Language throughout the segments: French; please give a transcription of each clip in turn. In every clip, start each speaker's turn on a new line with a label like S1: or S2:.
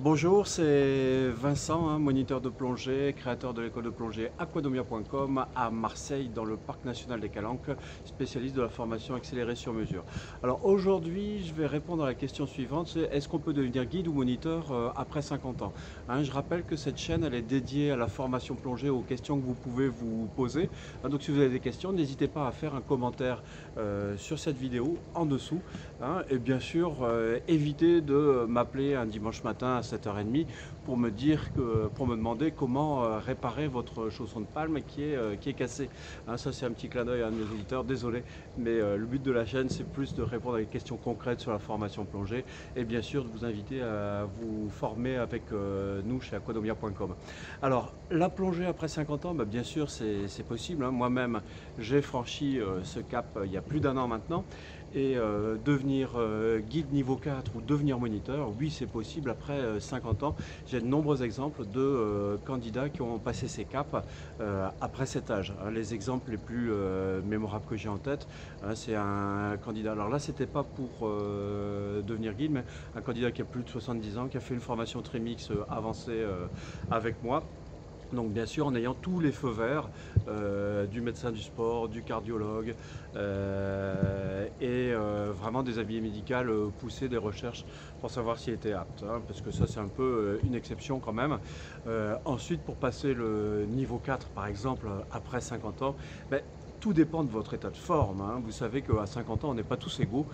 S1: Bonjour, c'est Vincent, moniteur de plongée, créateur de l'école de plongée aquadomia.com à Marseille dans le parc national des Calanques, spécialiste de la formation accélérée sur mesure. Alors aujourd'hui, je vais répondre à la question suivante, c'est est-ce qu'on peut devenir guide ou moniteur après 50 ans? Je rappelle que cette chaîne elle est dédiée à la formation plongée, aux questions que vous pouvez vous poser. Donc si vous avez des questions, n'hésitez pas à faire un commentaire sur cette vidéo en dessous. Et bien sûr, évitez de m'appeler un dimanche matin à 7h30 pour pour me demander comment réparer votre chausson de palme qui est cassé. Ça c'est un petit clin d'œil à un de mes auditeurs, désolé, mais le but de la chaîne c'est plus de répondre à des questions concrètes sur la formation plongée et bien sûr de vous inviter à vous former avec nous chez aquadomia.com. Alors la plongée après 50 ans, bien sûr c'est possible. Moi-même j'ai franchi ce cap il y a plus d'1 an maintenant. Et devenir guide niveau 4 ou devenir moniteur, oui c'est possible après 50 ans. J'ai de nombreux exemples de candidats qui ont passé ces caps après cet âge. Les exemples les plus mémorables que j'ai en tête, c'est un candidat, alors là c'était pas pour devenir guide, mais un candidat qui a plus de 70 ans, qui a fait une formation Trimix avancée avec moi. Donc bien sûr en ayant tous les feux verts du médecin du sport, du cardiologue vraiment des avis médicaux poussés, des recherches pour savoir s'il était apte, parce que ça c'est un peu une exception quand même. Ensuite pour passer le niveau 4 par exemple après 50 ans, tout dépend de votre état de forme. Vous savez qu'à 50 ans, on n'est pas tous égaux.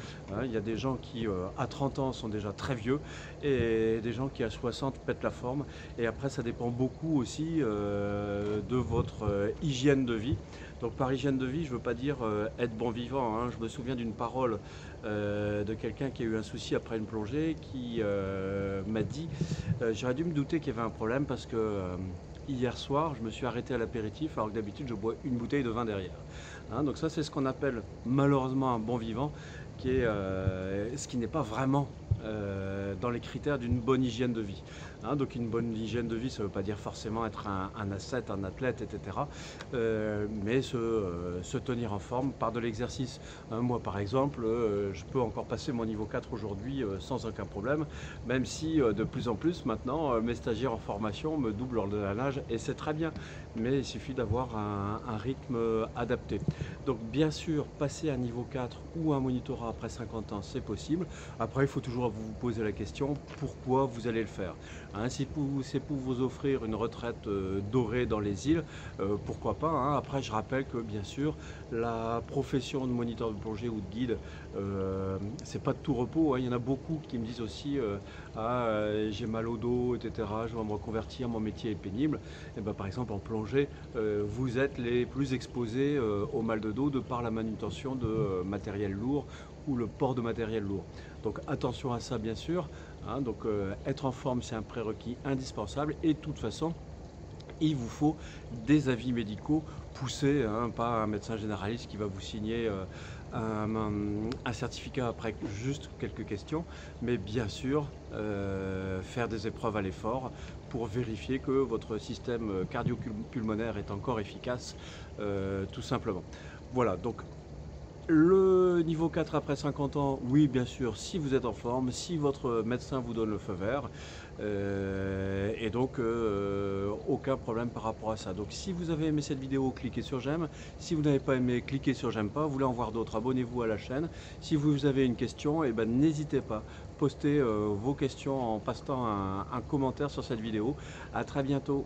S1: Il y a des gens qui, à 30 ans, sont déjà très vieux et des gens qui, à 60, pètent la forme. Et après, ça dépend beaucoup aussi de votre hygiène de vie. Donc par hygiène de vie, je ne veux pas dire être bon vivant. Je me souviens d'une parole de quelqu'un qui a eu un souci après une plongée qui m'a dit j'aurais dû me douter qu'il y avait un problème parce que hier soir, je me suis arrêté à l'apéritif alors que d'habitude je bois une bouteille de vin derrière. Donc ça c'est ce qu'on appelle malheureusement un bon vivant, qui est ce qui n'est pas vraiment dans les critères d'une bonne hygiène de vie. Donc une bonne hygiène de vie, ça ne veut pas dire forcément être un ascète, un athlète, etc. Mais se tenir en forme par de l'exercice. Moi par exemple, je peux encore passer mon niveau 4 aujourd'hui sans aucun problème, même si de plus en plus maintenant, mes stagiaires en formation me doublent lors de la nage et c'est très bien. Mais il suffit d'avoir un rythme adapté. Donc bien sûr, passer à niveau 4 ou un monitorat après 50 ans, c'est possible. Après, il faut toujours vous poser la question, pourquoi vous allez le faire? Si c'est pour vous offrir une retraite dorée dans les îles, pourquoi pas. Après, je rappelle que bien sûr, la profession de moniteur de plongée ou de guide, c'est pas de tout repos. Il y en a beaucoup qui me disent aussi, j'ai mal au dos, etc. Je vais me reconvertir, mon métier est pénible. Et par exemple, en plongée, vous êtes les plus exposés au mal de dos de par la manutention de matériel lourd ou le port de matériel lourd. Donc attention à ça bien sûr. Donc être en forme c'est un prérequis indispensable et de toute façon il vous faut des avis médicaux poussés, pas un médecin généraliste qui va vous signer un certificat après juste quelques questions, mais bien sûr faire des épreuves à l'effort pour vérifier que votre système cardio-pulmonaire est encore efficace, tout simplement. Voilà, donc le niveau 4 après 50 ans, oui bien sûr, si vous êtes en forme, si votre médecin vous donne le feu vert, et donc aucun problème par rapport à ça. Donc si vous avez aimé cette vidéo, cliquez sur j'aime. Si vous n'avez pas aimé, cliquez sur j'aime pas. Vous voulez en voir d'autres, abonnez-vous à la chaîne. Si vous avez une question, n'hésitez pas, postez vos questions en postant un commentaire sur cette vidéo. À très bientôt.